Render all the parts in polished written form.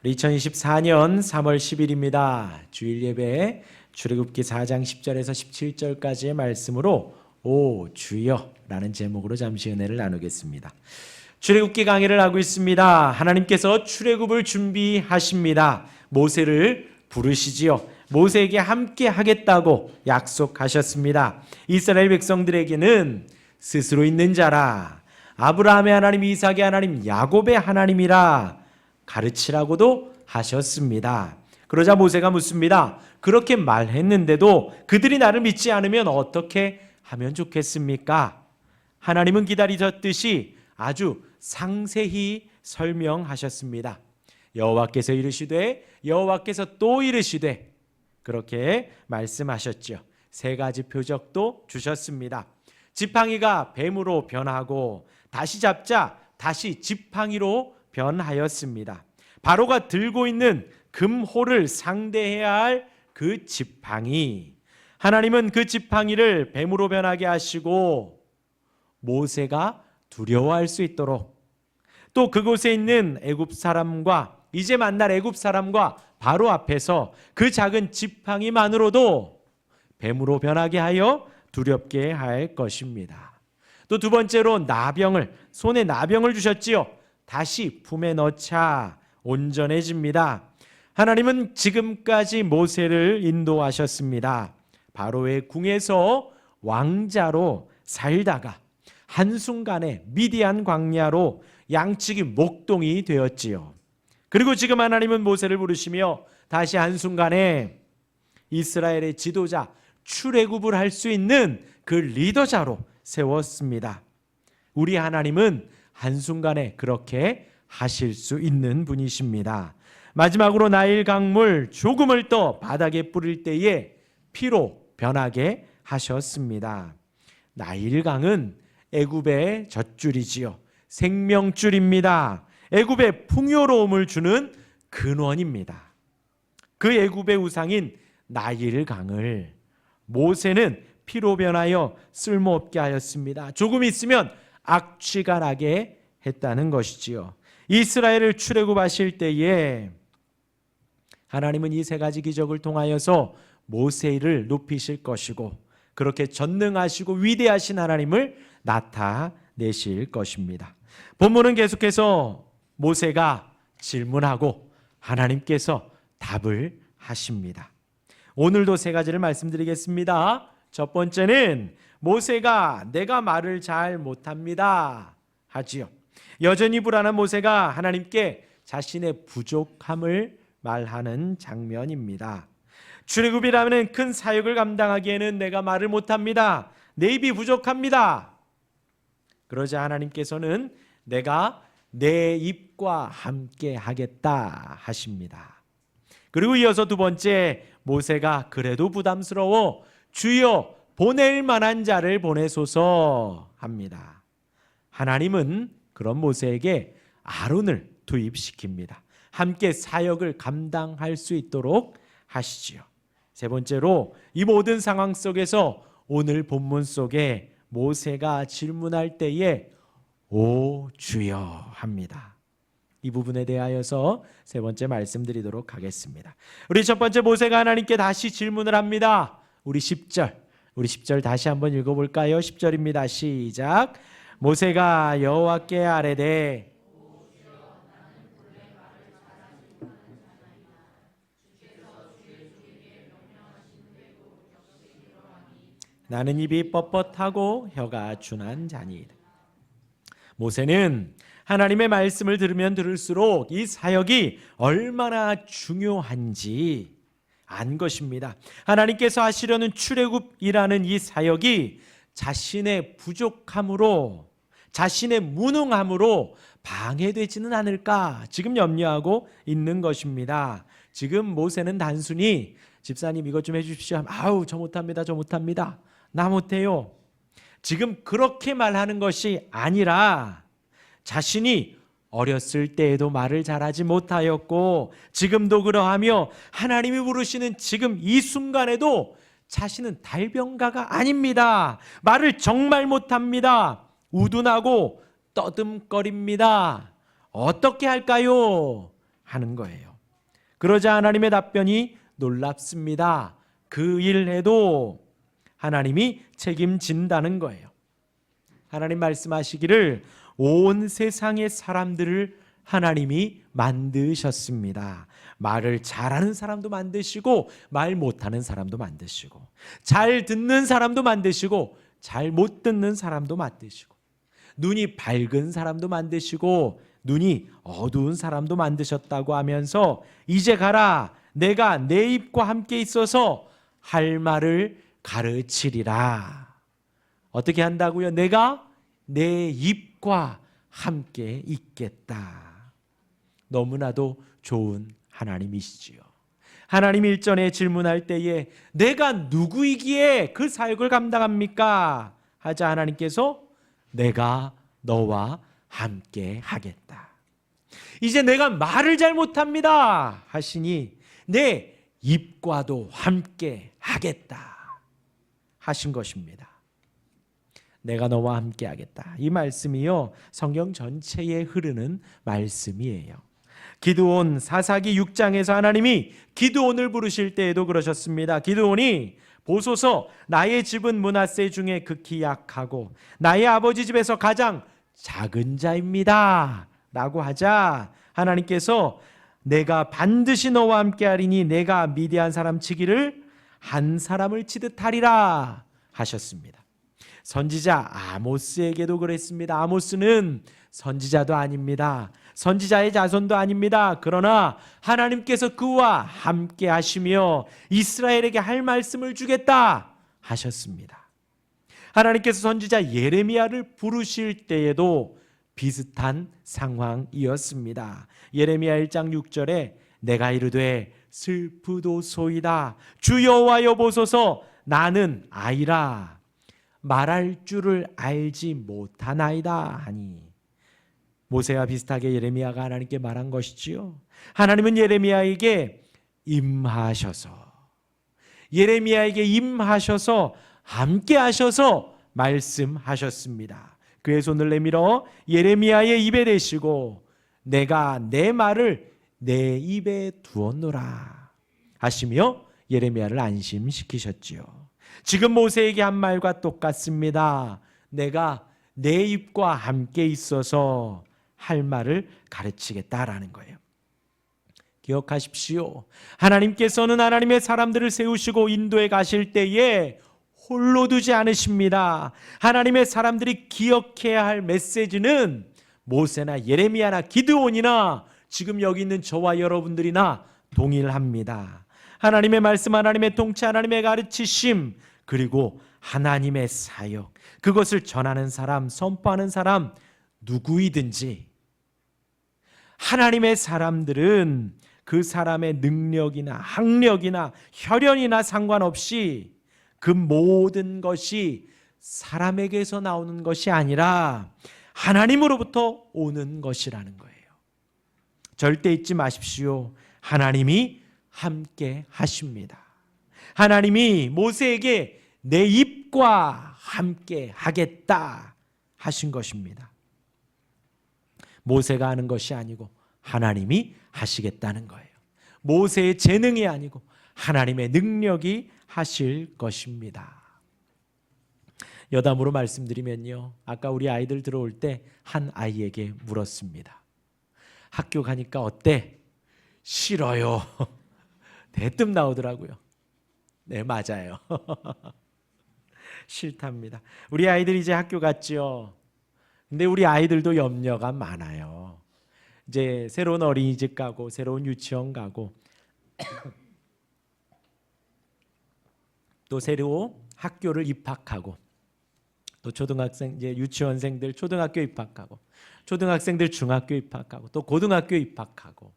2024년 3월 10일입니다. 주일 예배 출애굽기 4장 10절에서 17절까지의 말씀으로 오 주여 라는 제목으로 잠시 은혜를 나누겠습니다. 출애굽기 강의를 하고 있습니다. 하나님께서 출애굽을 준비하십니다. 모세를 부르시지요. 모세에게 함께 하겠다고 약속하셨습니다. 이스라엘 백성들에게는 스스로 있는 자라, 아브라함의 하나님, 이삭의 하나님, 야곱의 하나님이라 가르치라고도 하셨습니다. 그러자 모세가 묻습니다. 그렇게 말했는데도 그들이 나를 믿지 않으면 어떻게 하면 좋겠습니까? 하나님은 기다리셨듯이 아주 상세히 설명하셨습니다. 여호와께서 이르시되 여호와께서 또 이르시되 그렇게 말씀하셨죠. 세 가지 표적도 주셨습니다. 지팡이가 뱀으로 변하고 다시 잡자 다시 지팡이로 변하였습니다. 바로가 들고 있는 금호를 상대해야 할 그 지팡이, 하나님은 그 지팡이를 뱀으로 변하게 하시고 모세가 두려워할 수 있도록, 또 그곳에 있는 애굽 사람과 이제 만날 애굽 사람과 바로 앞에서 그 작은 지팡이만으로도 뱀으로 변하게 하여 두렵게 할 것입니다. 또 두 번째로 손에 나병을 주셨지요. 다시 품에 넣자 온전해집니다. 하나님은 지금까지 모세를 인도하셨습니다. 바로의 궁에서 왕자로 살다가 한순간에 미디안 광야로 양측이 목동이 되었지요. 그리고 지금 하나님은 모세를 부르시며 다시 한순간에 이스라엘의 지도자, 출애굽을 할 수 있는 그 리더자로 세웠습니다. 우리 하나님은 한순간에 그렇게 하실 수 있는 분이십니다. 마지막으로 나일 강물 조금을 떠 바닥에 뿌릴 때에 피로 변하게 하셨습니다. 나일 강은 애굽의 젖줄이지요. 생명줄입니다. 애굽의 풍요로움을 주는 근원입니다. 그 애굽의 우상인 나일 강을 모세는 피로 변하여 쓸모없게 하였습니다. 조금 있으면 악취가 나게 했다는 것이지요. 이스라엘을 출애굽하실 때에 하나님은 이 세 가지 기적을 통하여서 모세를 높이실 것이고 그렇게 전능하시고 위대하신 하나님을 나타내실 것입니다. 본문은 계속해서 모세가 질문하고 하나님께서 답을 하십니다. 오늘도 세 가지를 말씀드리겠습니다. 첫 번째는 모세가 내가 말을 잘 못합니다 하지요. 여전히 불안한 모세가 하나님께 자신의 부족함을 말하는 장면입니다. 출애굽이라는 큰 사역을 감당하기에는 내가 말을 못합니다. 내 입이 부족합니다. 그러자 하나님께서는 내가 내 입과 함께 하겠다 하십니다. 그리고 이어서 두 번째, 모세가 그래도 부담스러워 주여 보낼 만한 자를 보내소서 합니다. 하나님은 그런 모세에게 아론을 투입시킵니다. 함께 사역을 감당할 수 있도록 하시지요. 세 번째로 이 모든 상황 속에서 오늘 본문 속에 모세가 질문할 때에 오 주여 합니다. 이 부분에 대하여서 세 번째 말씀드리도록 하겠습니다. 우리 첫 번째, 모세가 하나님께 다시 질문을 합니다. 우리 10절 다시 한번 읽어볼까요? 10절입니다. 시작. 모세가 여호와께 아뢰되 나는 입이 뻣뻣하고 혀가 준한 자니이다. 모세는 하나님의 말씀을 들으면 들을수록 이 사역이 얼마나 중요한지 안 것입니다. 하나님께서 하시려는 출애굽이라는 이 사역이 자신의 부족함으로, 자신의 무능함으로 방해되지는 않을까 지금 염려하고 있는 것입니다. 지금 모세는 단순히 집사님 이것 좀 해주십시오 하면 아우 저 못합니다, 저 못합니다, 나 못해요. 지금 그렇게 말하는 것이 아니라 자신이 어렸을 때에도 말을 잘하지 못하였고 지금도 그러하며 하나님이 부르시는 지금 이 순간에도 자신은 달병가가 아닙니다. 말을 정말 못합니다. 우둔하고 떠듬거립니다. 어떻게 할까요? 하는 거예요. 그러자 하나님의 답변이 놀랍습니다. 그 일해도 하나님이 책임진다는 거예요. 하나님 말씀하시기를 온 세상의 사람들을 하나님이 만드셨습니다. 말을 잘하는 사람도 만드시고 말 못하는 사람도 만드시고 잘 듣는 사람도 만드시고 잘 못 듣는 사람도 만드시고 눈이 밝은 사람도 만드시고 눈이 어두운 사람도 만드셨다고 하면서 이제 가라, 내가 내 입과 함께 있어서 할 말을 가르치리라. 어떻게 한다고요? 내가 내 입과 함께 있겠다. 너무나도 좋은 하나님이시지요. 하나님 일전에 질문할 때에 내가 누구이기에 그 사역을 감당합니까? 하자 하나님께서 내가 너와 함께 하겠다. 이제 내가 말을 잘 못합니다 하시니 내 입과도 함께 하겠다 하신 것입니다. 내가 너와 함께 하겠다. 이 말씀이요, 성경 전체에 흐르는 말씀이에요. 기드온 사사기 6장에서 하나님이 기드온을 부르실 때에도 그러셨습니다. 기드온이 보소서, 나의 집은 므낫세 중에 극히 약하고 나의 아버지 집에서 가장 작은 자입니다 라고 하자 하나님께서 내가 반드시 너와 함께 하리니 내가 미디안 사람 치기를 한 사람을 치듯 하리라 하셨습니다. 선지자 아모스에게도 그랬습니다. 아모스는 선지자도 아닙니다. 선지자의 자손도 아닙니다. 그러나 하나님께서 그와 함께 하시며 이스라엘에게 할 말씀을 주겠다 하셨습니다. 하나님께서 선지자 예레미야를 부르실 때에도 비슷한 상황이었습니다. 예레미야 1장 6절에 내가 이르되 슬프도소이다 주 여호와여 보소서 나는 아이라 말할 줄을 알지 못하나이다 하니, 모세와 비슷하게 예레미야가 하나님께 말한 것이지요. 하나님은 예레미야에게 임하셔서 함께 하셔서 말씀하셨습니다. 그의 손을 내밀어 예레미야의 입에 대시고 내가 내 말을 내 입에 두었노라 하시며 예레미야를 안심시키셨지요. 지금 모세에게 한 말과 똑같습니다. 내가 내 입과 함께 있어서 할 말을 가르치겠다라는 거예요. 기억하십시오. 하나님께서는 하나님의 사람들을 세우시고 인도에 가실 때에 홀로 두지 않으십니다. 하나님의 사람들이 기억해야 할 메시지는 모세나 예레미야나 기드온이나 지금 여기 있는 저와 여러분들이나 동일합니다. 하나님의 말씀, 하나님의 통치, 하나님의 가르치심, 그리고 하나님의 사역, 그것을 전하는 사람, 선포하는 사람 누구이든지 하나님의 사람들은 그 사람의 능력이나 학력이나 혈연이나 상관없이 그 모든 것이 사람에게서 나오는 것이 아니라 하나님으로부터 오는 것이라는 거예요. 절대 잊지 마십시오. 하나님이 함께 하십니다. 하나님이 모세에게 내 입과 함께 하겠다 하신 것입니다. 모세가 하는 것이 아니고 하나님이 하시겠다는 거예요. 모세의 재능이 아니고 하나님의 능력이 하실 것입니다. 여담으로 말씀드리면요, 아까 우리 아이들 들어올 때 한 아이에게 물었습니다. 학교 가니까 어때? 싫어요. 대뜸 나오더라고요. 네, 맞아요. 싫답니다. 우리 아이들이 이제 학교 갔죠. 근데 우리 아이들도 염려가 많아요. 이제 새로운 어린이집 가고 새로운 유치원 가고 또 새로 학교를 입학하고 또 초등학생, 이제 유치원생들 초등학교 입학하고 초등학생들 중학교 입학하고 또 고등학교 입학하고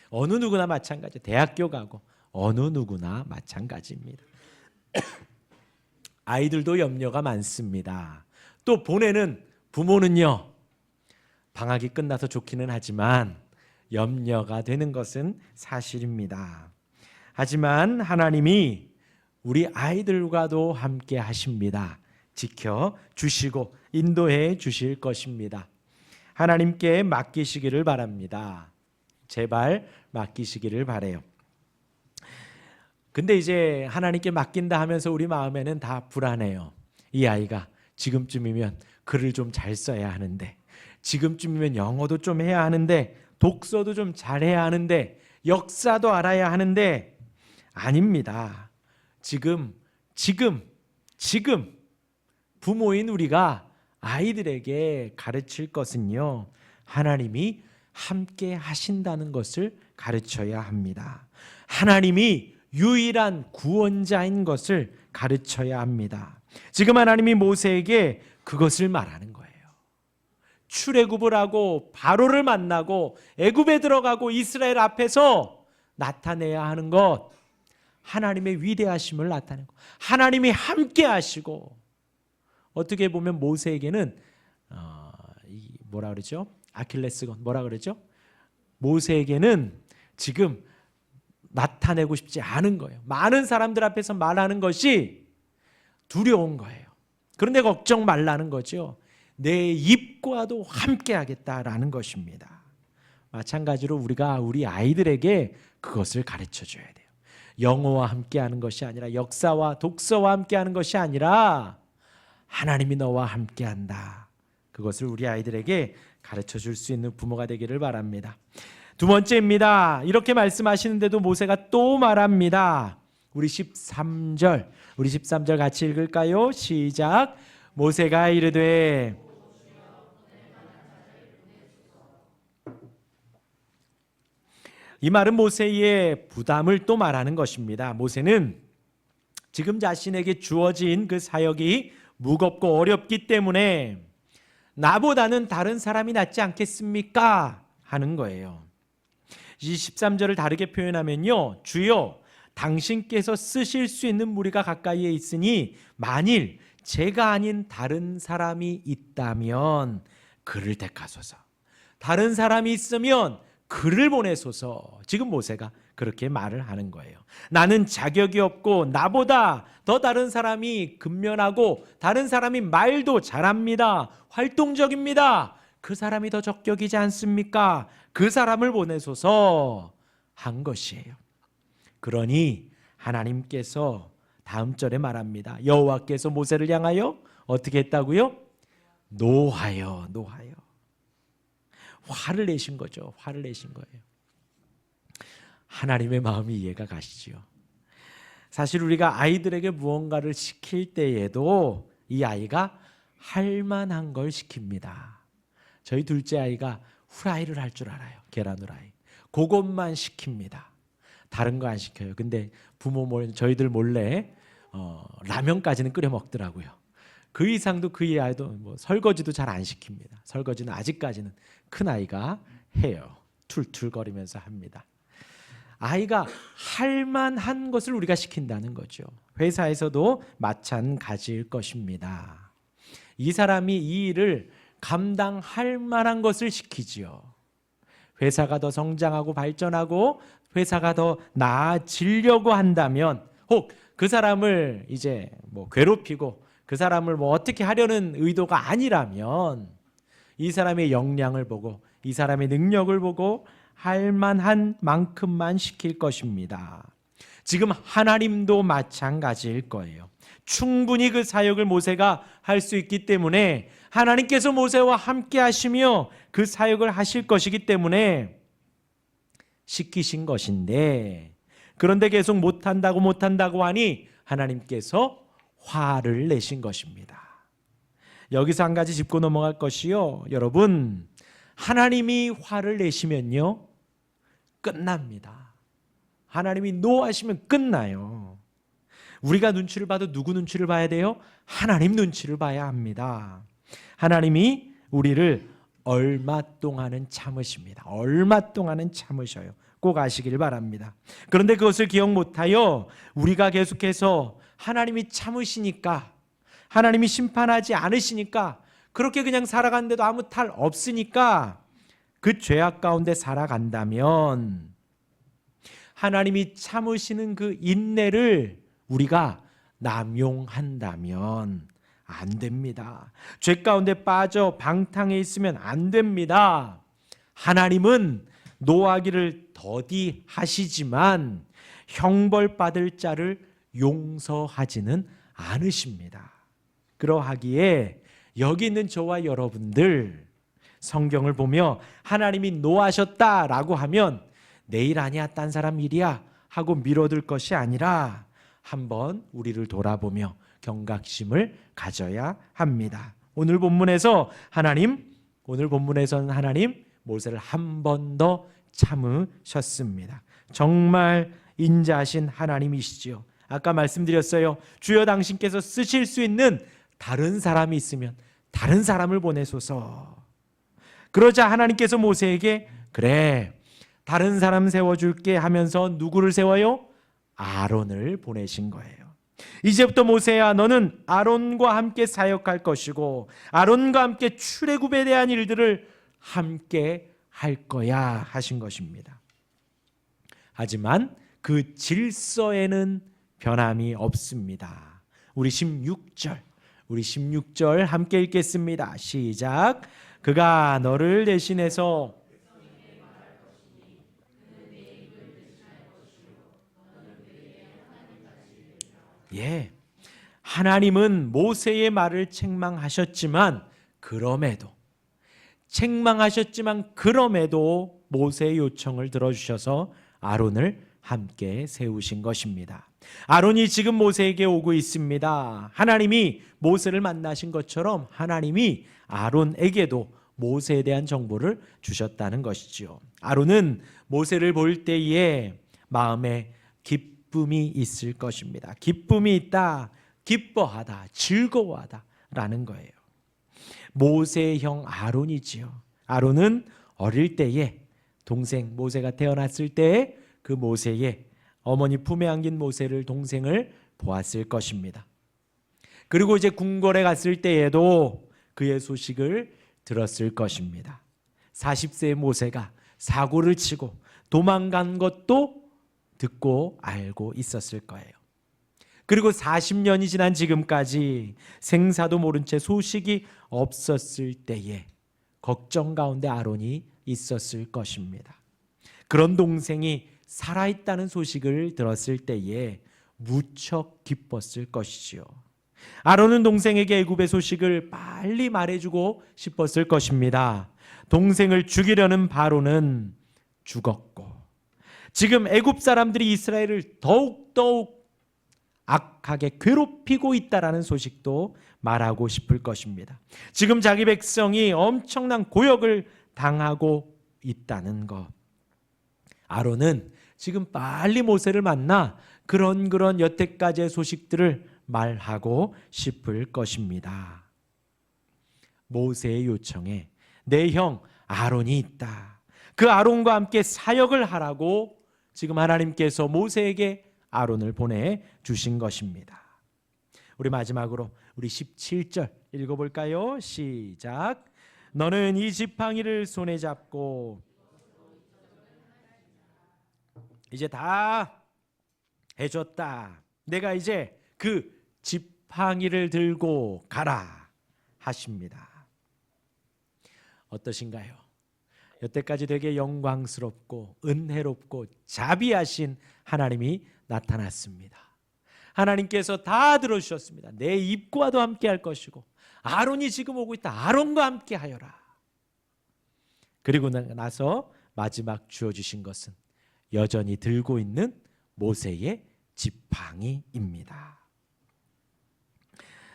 어느 누구나 마찬가지, 대학교 가고 어느 누구나 마찬가지입니다. 아이들도 염려가 많습니다. 또 보내는 부모는요, 방학이 끝나서 좋기는 하지만 염려가 되는 것은 사실입니다. 하지만 하나님이 우리 아이들과도 함께 하십니다. 지켜 주시고 인도해 주실 것입니다. 하나님께 맡기시기를 바랍니다. 제발 맡기시기를 바래요. 근데 이제 하나님께 맡긴다 하면서 우리 마음에는 다 불안해요. 이 아이가 지금쯤이면 글을 좀 잘 써야 하는데, 지금쯤이면 영어도 좀 해야 하는데, 독서도 좀 잘해야 하는데, 역사도 알아야 하는데, 아닙니다. 지금 부모인 우리가 아이들에게 가르칠 것은요, 하나님이 함께 하신다는 것을 가르쳐야 합니다. 하나님이 유일한 구원자인 것을 가르쳐야 합니다. 지금 하나님이 모세에게 그것을 말하는 거예요. 출애굽을 하고 바로를 만나고 애굽에 들어가고 이스라엘 앞에서 나타내야 하는 것, 하나님의 위대하심을 나타내고 하나님이 함께 하시고, 어떻게 보면 모세에게는 뭐라 그러죠? 아킬레스건 뭐라 그러죠? 모세에게는 지금 나타내고 싶지 않은 거예요. 많은 사람들 앞에서 말하는 것이 두려운 거예요. 그런데 걱정 말라는 거죠. 내 입과도 함께 하겠다라는 것입니다. 마찬가지로 우리가 우리 아이들에게 그것을 가르쳐 줘야 돼요. 영어와 함께 하는 것이 아니라, 역사와 독서와 함께 하는 것이 아니라, 하나님이 너와 함께 한다. 그것을 우리 아이들에게 가르쳐 줄 수 있는 부모가 되기를 바랍니다. 두 번째입니다. 이렇게 말씀하시는데도 모세가 또 말합니다. 우리 13절 같이 읽을까요? 시작. 모세가 이르되, 이 말은 모세의 부담을 또 말하는 것입니다. 모세는 지금 자신에게 주어진 그 사역이 무겁고 어렵기 때문에 나보다는 다른 사람이 낫지 않겠습니까? 하는 거예요. 이 13절을 다르게 표현하면요, 주여 당신께서 쓰실 수 있는 무리가 가까이에 있으니 만일 제가 아닌 다른 사람이 있다면 그를 택하소서. 다른 사람이 있으면 그를 보내소서. 지금 모세가 그렇게 말을 하는 거예요. 나는 자격이 없고 나보다 더 다른 사람이 근면하고 다른 사람이 말도 잘합니다. 활동적입니다. 그 사람이 더 적격이지 않습니까? 그 사람을 보내소서 한 것이에요. 그러니 하나님께서 다음 절에 말합니다. 여호와께서 모세를 향하여 어떻게 했다고요? 노하여. 화를 내신 거죠. 화를 내신 거예요. 하나님의 마음이 이해가 가시죠. 사실 우리가 아이들에게 무언가를 시킬 때에도 이 아이가 할 만한 걸 시킵니다. 저희 둘째 아이가 후라이를 할 줄 알아요. 계란 후라이. 그것만 시킵니다. 다른 거 안 시켜요. 근데 저희들 몰래 라면까지는 끓여 먹더라고요. 그 이상도 그 아이도 뭐 설거지도 잘 안 시킵니다. 설거지는 아직까지는 큰 아이가 해요. 툴툴거리면서 합니다. 아이가 할 만한 것을 우리가 시킨다는 거죠. 회사에서도 마찬가지일 것입니다. 이 사람이 이 일을 감당할 만한 것을 시키지요. 회사가 더 성장하고 발전하고 회사가 더 나아지려고 한다면, 혹 그 사람을 이제 뭐 괴롭히고 그 사람을 뭐 어떻게 하려는 의도가 아니라면 이 사람의 역량을 보고 이 사람의 능력을 보고 할 만한 만큼만 시킬 것입니다. 지금 하나님도 마찬가지일 거예요. 충분히 그 사역을 모세가 할 수 있기 때문에 하나님께서 모세와 함께 하시며 그 사역을 하실 것이기 때문에 시키신 것인데, 그런데 계속 못한다고 하니 하나님께서 화를 내신 것입니다. 여기서 한 가지 짚고 넘어갈 것이요, 여러분, 하나님이 화를 내시면요 끝납니다. 하나님이 노하시면 끝나요. 우리가 눈치를 봐도 누구 눈치를 봐야 돼요? 하나님 눈치를 봐야 합니다. 하나님이 우리를 얼마 동안은 참으십니다. 얼마 동안은 참으셔요. 꼭 아시길 바랍니다. 그런데 그것을 기억 못하여 우리가 계속해서 하나님이 참으시니까, 하나님이 심판하지 않으시니까, 그렇게 그냥 살아가는데도 아무 탈 없으니까 그 죄악 가운데 살아간다면, 하나님이 참으시는 그 인내를 우리가 남용한다면 안 됩니다. 죄 가운데 빠져 방탕해 있으면 안 됩니다. 하나님은 노하기를 더디하시지만 형벌받을 자를 용서하지는 않으십니다. 그러하기에 여기 있는 저와 여러분들 성경을 보며 하나님이 노하셨다라고 하면 내 일 아니야, 딴 사람 일이야 하고 미뤄둘 것이 아니라 한번 우리를 돌아보며 경각심을 가져야 합니다. 오늘 본문에서는 하나님 모세를 한 번 더 참으셨습니다. 정말 인자하신 하나님이시지요. 아까 말씀드렸어요. 주여 당신께서 쓰실 수 있는 다른 사람이 있으면 다른 사람을 보내소서. 그러자 하나님께서 모세에게 그래, 다른 사람 세워줄게 하면서 누구를 세워요? 아론을 보내신 거예요. 이제부터 모세야, 너는 아론과 함께 사역할 것이고 아론과 함께 출애굽에 대한 일들을 함께 할 거야 하신 것입니다. 하지만 그 질서에는 변함이 없습니다. 우리 16절 함께 읽겠습니다. 시작. 그가 너를 대신해서 하나님은 모세의 말을 책망하셨지만 그럼에도 모세의 요청을 들어주셔서 아론을 함께 세우신 것입니다. 아론이 지금 모세에게 오고 있습니다. 하나님이 모세를 만나신 것처럼 하나님이 아론에게도 모세에 대한 정보를 주셨다는 것이지요. 아론은 모세를 볼 때에 마음에 기쁨이 있을 것입니다. 기쁨이 있다, 기뻐하다, 즐거워하다 라는 거예요. 모세의 형 아론이지요. 아론은 어릴 때에 동생 모세가 태어났을 때 그 모세의 어머니 품에 안긴 모세를 동생을 보았을 것입니다. 그리고 이제 궁궐에 갔을 때에도 그의 소식을 들었을 것입니다. 40세의 모세가 사고를 치고 도망간 것도 듣고 알고 있었을 거예요. 그리고 40년이 지난 지금까지 생사도 모른 채 소식이 없었을 때에 걱정 가운데 아론이 있었을 것입니다. 그런 동생이 살아있다는 소식을 들었을 때에 무척 기뻤을 것이지요. 아론은 동생에게 애굽의 소식을 빨리 말해주고 싶었을 것입니다. 동생을 죽이려는 바로는 죽었고 지금 애굽 사람들이 이스라엘을 더욱 악하게 괴롭히고 있다라는 소식도 말하고 싶을 것입니다. 지금 자기 백성이 엄청난 고역을 당하고 있다는 것. 아론은 지금 빨리 모세를 만나 그런 여태까지의 소식들을 말하고 싶을 것입니다. 모세의 요청에 내 형 아론이 있다. 그 아론과 함께 사역을 하라고 지금 하나님께서 모세에게 아론을 보내주신 것입니다. 우리 마지막으로 우리 17절 읽어볼까요? 시작. 너는 이 지팡이를 손에 잡고 이제 다 해줬다. 내가 이제 그 지팡이를 들고 가라 하십니다. 어떠신가요? 여태까지 되게 영광스럽고 은혜롭고 자비하신 하나님이 나타났습니다. 하나님께서 다 들어주셨습니다. 내 입과도 함께 할 것이고 아론이 지금 오고 있다. 아론과 함께 하여라. 그리고 나서 마지막 주어주신 것은 여전히 들고 있는 모세의 지팡이입니다.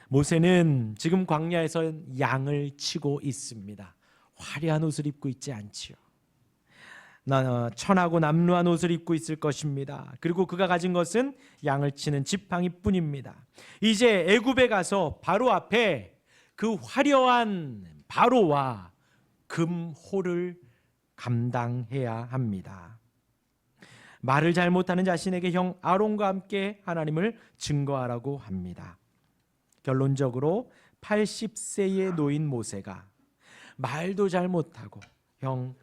모세는 지금 광야에서 양을 치고 있습니다. 화려한 옷을 입고 있지 않지요. 천하고 남루한 옷을 입고 있을 것입니다. 그리고 그가 가진 것은 양을 치는 지팡이뿐입니다. 이제 애굽에 가서 바로 앞에 그 화려한 바로와 금호를 감당해야 합니다. 말을 잘못하는 자신에게 형 아론과 함께 하나님을 증거하라고 합니다. 결론적으로 80세의 노인 모세가 말도 잘못하고 형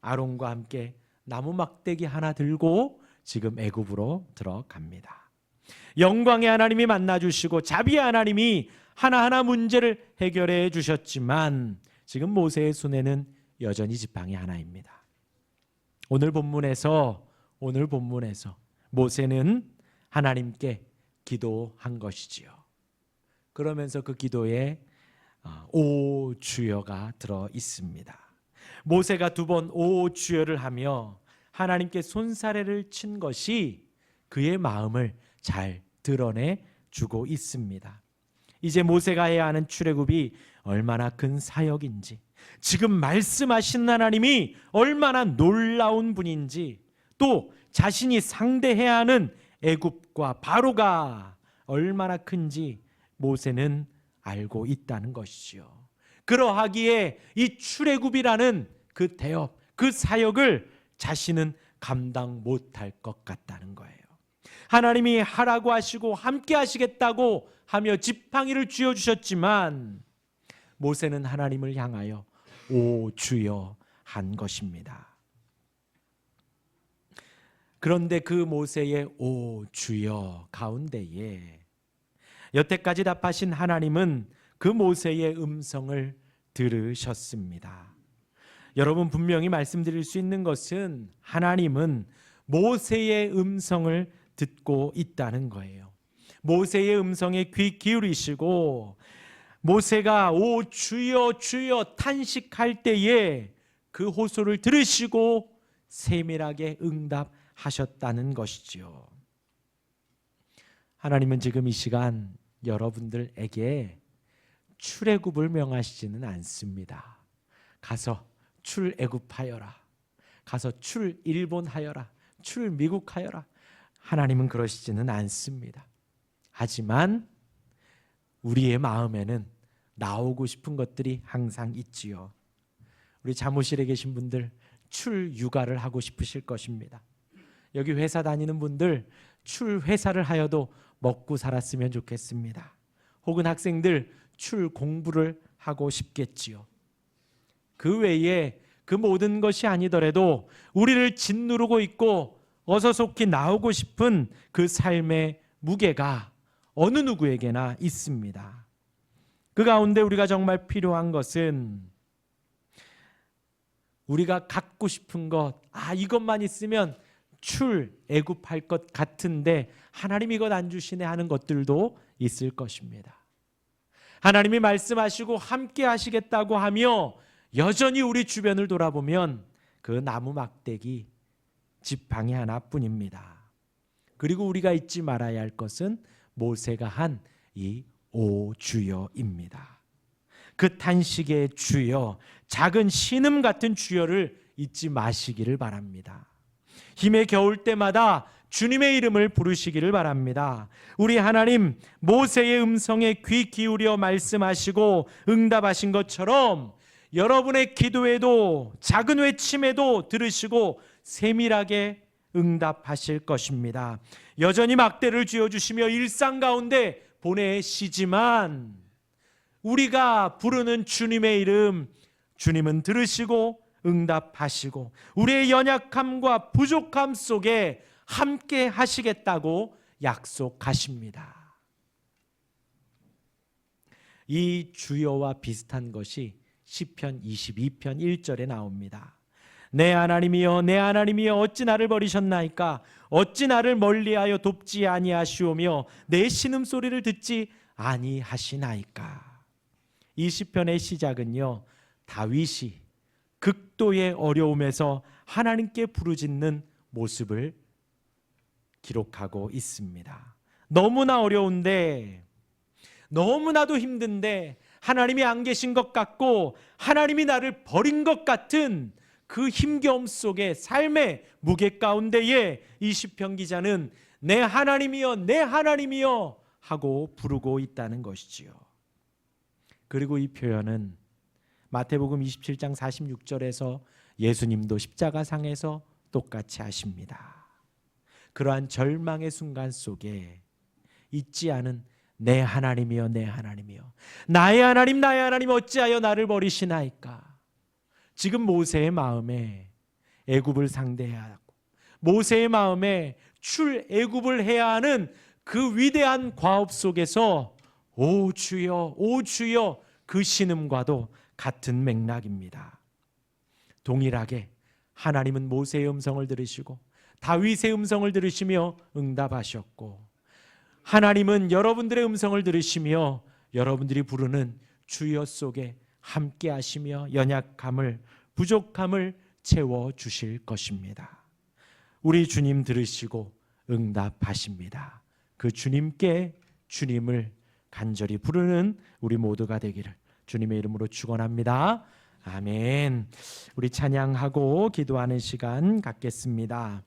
아론과 함께 나무 막대기 하나 들고 지금 애굽으로 들어갑니다. 영광의 하나님이 만나주시고 자비의 하나님이 하나하나 문제를 해결해 주셨지만 지금 모세의 손에는 여전히 지팡이 하나입니다. 오늘 본문에서 모세는 하나님께 기도한 것이지요. 그러면서 그 기도에 오 주여가 들어 있습니다. 모세가 2번 오 주여를 하며 하나님께 손사래를 친 것이 그의 마음을 잘 드러내 주고 있습니다. 이제 모세가 해야 하는 출애굽이 얼마나 큰 사역인지, 지금 말씀하신 하나님이 얼마나 놀라운 분인지, 또 자신이 상대해야 하는 애굽과 바로가 얼마나 큰지 모세는 알고 있다는 것이지요. 그러하기에 이 출애굽이라는 그 대업, 그 사역을 자신은 감당 못할 것 같다는 거예요. 하나님이 하라고 하시고 함께 하시겠다고 하며 지팡이를 쥐어주셨지만 모세는 하나님을 향하여 오 주여 한 것입니다. 그런데 그 모세의 오 주여 가운데에 여태까지 답하신 하나님은 그 모세의 음성을 들으셨습니다. 여러분, 분명히 말씀드릴 수 있는 것은 하나님은 모세의 음성을 듣고 있다는 거예요. 모세의 음성에 귀 기울이시고 모세가 오 주여 주여 탄식할 때에 그 호소를 들으시고 세밀하게 응답하셨다는 것이지요. 하나님은 지금 이 시간 여러분들에게 출애굽을 명하시지는 않습니다. 가서 출애굽하여라, 가서 출일본하여라, 출미국하여라. 하나님은 그러시지는 않습니다. 하지만 우리의 마음에는 나오고 싶은 것들이 항상 있지요. 우리 사무실에 계신 분들 출육아를 하고 싶으실 것입니다. 여기 회사 다니는 분들 출회사를 하여도 먹고 살았으면 좋겠습니다. 혹은 학생들 출공부를 하고 싶겠지요. 그 외에 그 모든 것이 아니더라도 우리를 짓누르고 있고 어서 속히 나오고 싶은 그 삶의 무게가 어느 누구에게나 있습니다. 그 가운데 우리가 정말 필요한 것은 우리가 갖고 싶은 것, 이것만 있으면 출애굽할 것 같은데 하나님 이것 안 주시네 하는 것들도 있을 것입니다. 하나님이 말씀하시고 함께 하시겠다고 하며 여전히 우리 주변을 돌아보면 그 나무 막대기 지팡이 하나뿐입니다. 그리고 우리가 잊지 말아야 할 것은 모세가 한 이 오 주여입니다. 그 탄식의 주여, 작은 신음 같은 주여를 잊지 마시기를 바랍니다. 힘에 겨울 때마다 주님의 이름을 부르시기를 바랍니다. 우리 하나님 모세의 음성에 귀 기울여 말씀하시고 응답하신 것처럼 여러분의 기도에도 작은 외침에도 들으시고 세밀하게 응답하실 것입니다. 여전히 막대를 쥐어주시며 일상 가운데 보내시지만 우리가 부르는 주님의 이름, 주님은 들으시고 응답하시고 우리의 연약함과 부족함 속에 함께 하시겠다고 약속하십니다. 이 주여와 비슷한 것이 시편 22편 1절에 나옵니다. 내 하나님이여 내 하나님이여 어찌 나를 버리셨나이까, 어찌 나를 멀리하여 돕지 아니하시오며 내 신음소리를 듣지 아니하시나이까. 이 시편의 시작은요, 다윗이 극도의 어려움에서 하나님께 부르짖는 모습을 기록하고 있습니다. 너무나 어려운데, 너무나도 힘든데 하나님이 안 계신 것 같고 하나님이 나를 버린 것 같은 그 힘겨움 속에 삶의 무게 가운데에 이 시편 기자는 내 하나님이여 내 하나님이여 하고 부르고 있다는 것이지요. 그리고 이 표현은 마태복음 27장 46절에서 예수님도 십자가상에서 똑같이 하십니다. 그러한 절망의 순간 속에 잊지 않은 내 하나님이여 내 하나님이여 나의 하나님 어찌하여 나를 버리시나이까. 지금 모세의 마음에 애굽을 상대해야 하고 모세의 마음에 출애굽을 해야 하는 그 위대한 과업 속에서 오 주여 오 주여 그 신음과도 같은 맥락입니다. 동일하게 하나님은 모세의 음성을 들으시고 다윗의 음성을 들으시며 응답하셨고, 하나님은 여러분들의 음성을 들으시며 여러분들이 부르는 주여 속에 함께 하시며 연약함을, 부족함을 채워주실 것입니다. 우리 주님 들으시고 응답하십니다. 그 주님께 주님을 간절히 부르는 우리 모두가 되기를 주님의 이름으로 축원합니다. 아멘. 우리 찬양하고 기도하는 시간 갖겠습니다.